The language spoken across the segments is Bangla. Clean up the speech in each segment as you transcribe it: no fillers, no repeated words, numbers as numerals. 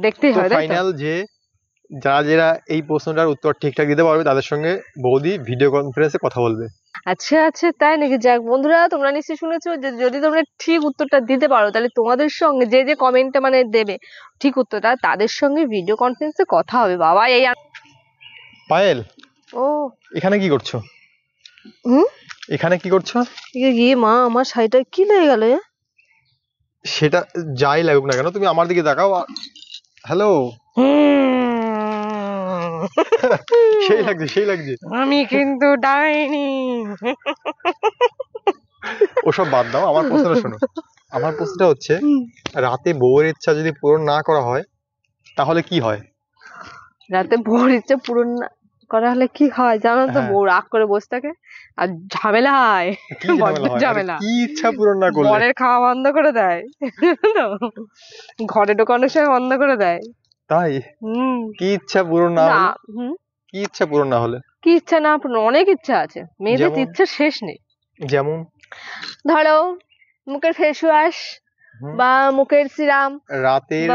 দেখতেই হয়। ফাইনাল যে যারা এই প্রশ্নটার উত্তর ঠিকঠাক দিতে পারবে তাদের সঙ্গে বৌদি ভিডিও কনফারেন্সে কথা বলবে। আচ্ছা আচ্ছা, তাই নাকি? যাক বন্ধুরা, তোমরা নিশ্চয়ই শুনেছো যে যদি তোমরা ঠিক উত্তরটা দিতে পারো তাহলে তোমাদের সঙ্গে যে কমেন্টটা দেবে ঠিক উত্তরটা, তাদের সঙ্গে ভিডিও কনফারেন্সে কথা হবে। বাবা এই পায়েল, ও এখানে কি করছো? এখানে কি করছো? মা, আমার শাড়িটা কি লেগে গেল? সেটা যাই লাগুক না কেন, তুমি আমার দিকে তাকাও। হ্যালো। সেই লাগছে। আমি কিন্তু ডাইনি। ওসব বাদ দাও, আমার প্রশ্নটা শোনো। আমার প্রশ্নটা হচ্ছে, রাতে বউয়ের ইচ্ছা যদি পূরণ না করা হয় তাহলে কি হয়? রাতে বউর ইচ্ছা পূরণ না করা হলে কি হয় জানো তো? বউ রাগ করে বসে থাকে আর ঝামেলা হয়। ঝামেলা। কি ইচ্ছা পূরণ না করলে? বরের খাওয়া বন্ধ করে দেয়, ঘরে ঢোকানোর সময় বন্ধ করে দেয়। তাই? কি ইচ্ছা পূরণ না হলে? কি ইচ্ছা পূরণ না হলে? কি ইচ্ছা না পূরণ? অনেক ইচ্ছা আছে মেয়েদের, ইচ্ছা শেষ নেই। যেমন ধরো মুখের ফেস ওয়াশ বা মুখের সিরাম। রাতের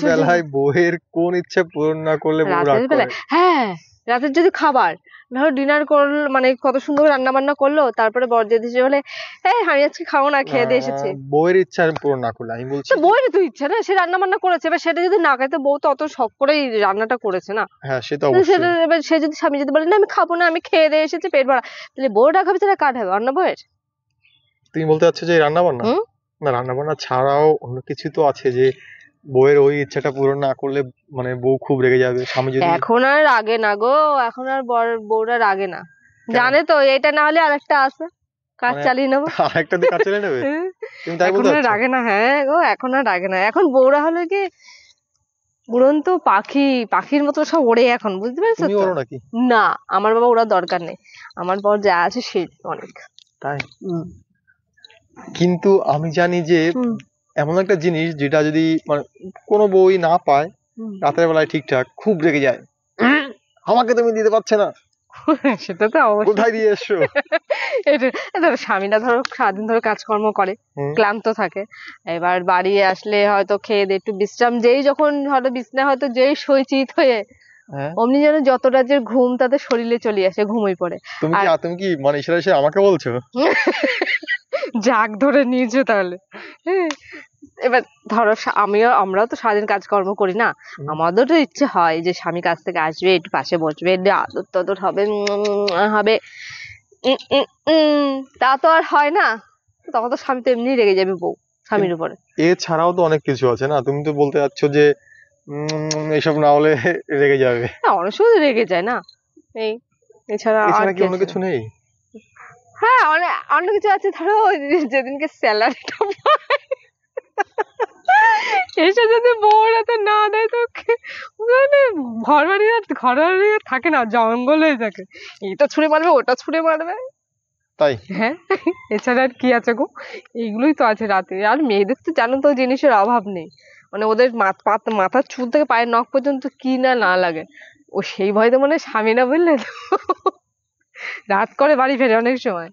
বেলায় বউয়ের কোন ইচ্ছা পূরণ না করলে বউ রাগ করে? হ্যাঁ, রাতের যদি খাবার ধরো ডিনার করলো, কত সুন্দর রান্না বান্না করলো, তারপরে বরযাত্রী এসে বলে আমি আজকে খাবো না, খেয়ে দিয়ে এসেছি। বউয়ের ইচ্ছা পূরণ না করলে? আমি বলছি বউয়ের তো ইচ্ছা না, সে রান্না বান্না করেছে, এবার সেটা যদি না খায় তো বউ তো অত শখ করেই রান্নাটা করেছে না। হ্যাঁ, সেটা অবশ্যই। এবার সে যদি, স্বামী যদি বলে না আমি খাবো না, আমি খেয়ে দিয়ে এসেছি পেট ভরা, তাহলে বউ রাগ হবে, তাহলে কার হবে? অন্য বউয়ের? তুমি বলতে চাচ্ছো যে রান্না বান্না না, রান্না বান্না ছাড়াও অন্য কিছু তো আছে যে বউয়ের ওই ইচ্ছাটা পূরণ না করলে বউ খুব রেগে যাবে, স্বামী যদি। এখন আর রাগে না গো, এখন আর বউরা রাগে না, জানে তো এটা না হলে আরেকটা আছে, কাজ চালিয়ে নেবো। আরেকটা দিয়ে কাজ চালিয়ে নেবে? তুমি তাই বলতে চাচ্ছো? রাগে না। হ্যাঁ গো, এখন আর রাগে না। এখন বউরা হলো কি উড়ন্ত পাখির মতো সব ওড়ে এখন, বুঝতে পেরেছো? তুমি ওড়ো নাকি? না, আমার বাবা ওরা দরকার নেই, আমার বর যা আছে সে অনেক। তাই? কিন্তু আমি জানি যে এমন একটা জিনিস যেটা যদি কোনো বউই না পায়, রাতের বেলায় ঠিকঠাক খুব রেগে যায়, আমাকে তুমি দিতে পারছে না। সেটা তো অবশ্যই। কোথায় দিয়ে এসছো? ধরো স্বামীরা ধরো সারাদিন ধরে কাজকর্ম করে, ক্লান্ত থাকে, এবার বাড়ি আসলে হয়তো খেয়ে দিয়ে একটু বিশ্রাম, যখন হয়তো বিছানায় হয়তো সই চিত হয়ে অমনি যেন যত রাজ্যের ঘুম তাদের শরীরে চলে আসে, ঘুমিয়ে পড়ে। তুমি কি ইশারা এসে আমাকে বলছো? জাগ ধরে নিয়েছো তাহলে? এবার ধরো আমরাও তো সারাদিন কাজকর্ম করি না, আমাদের তো ইচ্ছে হয় যে স্বামী কাছ থেকে আসবে, একটু পাশে বসবে, আদর টাদর হবে, তা তো আর হয় না, তখন তো স্বামী তো এমনি রেগে যাবে বউ স্বামীর উপরে। এছাড়াও তো অনেক কিছু আছে না, তুমি তো বলতে চাচ্ছ যে এসব না হলে রেগে যাবে। অনেক সময় রেগে যায় না, এছাড়া কি অন্য কিছু নেই? হ্যাঁ, অন্য কিছু আছে। ধরো যেদিনকে স্যালারিটা এসে যদি বউরা তো না দেয় তো ঘর বাড়ি আর থাকে না, জঙ্গল হয়ে থাকে, এটা ছুঁড়ে মারবে ওটা ছুঁড়ে মারবে। তাই? হ্যাঁ, এছাড়া আর কি আছে গো? এইগুলোই তো আছে রাতে। আর মেয়েদের তো জানো তো জিনিসের অভাব নেই, ওদের মাথার চুল থেকে পায়ের নখ পর্যন্ত কি না লাগে, ও সেই ভয়তে স্বামী না বললে রাত করে বাড়ি ফেরে অনেক সময়।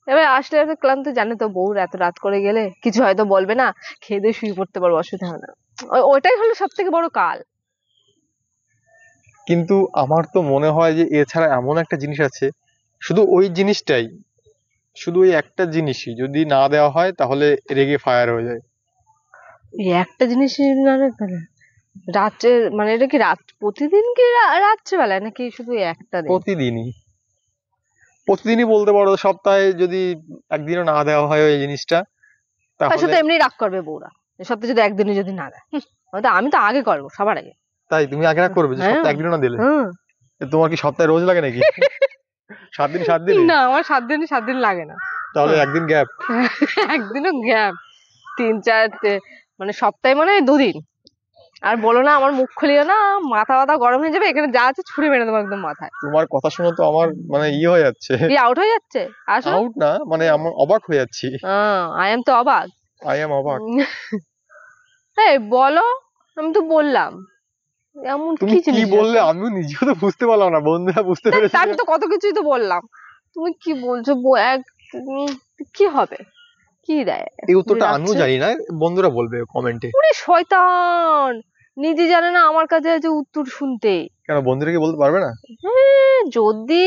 এবার আসলে এত ক্লান্ত, জানে তো বউ এত রাত করে গেলে কিছু হয়তো বলবে না, খেয়ে দিয়ে শুয়ে পড়তে পারবো, অসুবিধা হয় না। ওটাই হলো সব থেকে বড় কাল। কিন্তু আমার তো মনে হয় যে এছাড়া এমন একটা জিনিস আছে, শুধু ওই জিনিসটাই, শুধু ওই একটা জিনিসই যদি না দেওয়া হয় তাহলে রেগে ফায়ার হয়ে যায়। এই একটা জিনিস রাত্রে, এটা কি প্রতিদিন কি রাত্রেবেলায় নাকি শুধু একটা দিন? প্রতিদিনই বলতে পারো, সপ্তাহে যদি একদিনও না দেওয়া হয় ওই জিনিসটা তাহলে এমনি রাগ করবে বউরা, সপ্তাহে যদি একদিনও যদি না দেয়। আমি তো আগে করবো সবার আগে। তাই? তুমি আগে রাগ করবে যে সপ্তাহে একদিনও না দিলে? তোমার কি সপ্তাহে রোজ লাগে নাকি? 7 দিন না, আমার 7 দিন লাগে না। তাহলে একদিন গ্যাপ? একদিনও গ্যাপ, 3-4 সপ্তাহে 2 দিন। আর বলো না, আমার মুখ খুলিও না, মাথা গরম হয়ে যাবে, এখানে যা আছে ছুঁড়ে মেরে দেবো একদম মাথায়। তোমার কথা শুনে তো আমার হয়ে যাচ্ছে। আউট হয়ে যাচ্ছে? আউট না, আমি অবাক হয়ে যাচ্ছি। আই এম তো অবাক। অবাক। বলো, আমি তো বললাম এমন তুমি কি বললে আমিও নিজেও তো বুঝতে পারলাম না, বন্ধুরা বুঝতে পেরেছে। আমি তো কত কিছুই তো বললাম, তুমি কি বলছো? কি হবে, কি দেয়? এই উত্তরটা আমিও রাখছে। জানি না, বন্ধুরা বলবে কমেন্টে। ওরে শয়তান, নিজে জানে না, আমার কাছে আছে উত্তর শুনতে। কেন বন্ধুরা কি বলতে পারবে না? যদি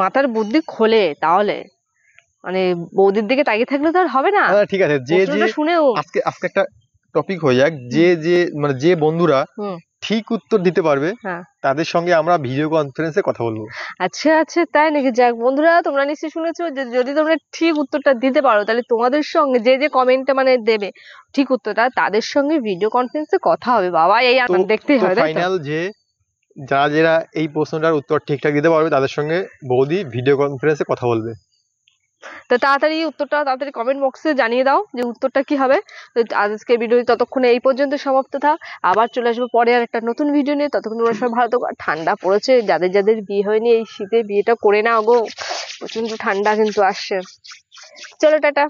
মাথার বুদ্ধি খোলে তাহলে, মানে বৌদির দিকে তাকিয়ে থাকলে তো আর হবে না। ঠিক আছে, যে যে প্রশ্নটা শুনেও। আজকে আজকে একটা টপিক হয়ে যাক, হুম। যে যে মানে যে বন্ধুরা হুম। ঠিক উত্তর দিতে পারবে হ্যাঁ। তাদের সঙ্গে আমরা ভিডিও কনফারেন্সে কথা বলবো। আচ্ছা আচ্ছা, তাই নাকি? যাক বন্ধুরা, তোমরা নিশ্চয়ই শুনেছো যে যদি তোমরা ঠিক উত্তরটা দিতে পারো তাহলে তোমাদের সঙ্গে যে যে কমেন্টে মানে দেবে ঠিক উত্তরটা, তাদের সঙ্গে ভিডিও কনফারেন্সে কথা হবে। বাবা, এই তো দেখতেই তো হবে, তাই তো? ফাইনাল যে যারা যারা এই প্রশ্নটার উত্তর ঠিকঠাক দিতে পারবে তাদের সঙ্গে বৌদি ভিডিও কনফারেন্সে কথা বলবে। তো তাড়াতাড়ি উত্তরটা তাড়াতাড়ি কমেন্ট বক্সে জানিয়ে দাও যে উত্তরটা কি হবে। তো আজকে ভিডিও ততক্ষণে এই পর্যন্ত সমাপ্ত থাক। আবার চলে আসবো পরে আর একটা নতুন ভিডিও নিয়ে। ততক্ষণ তোমরা সবাই ভালো থাকো। আর ঠান্ডা পড়েছে, যাদের যাদের বিয়ে হয়নি এই শীতে বিয়েটা করে নাও গো, প্রচন্ড ঠান্ডা কিন্তু আসছে। চলো টাটা।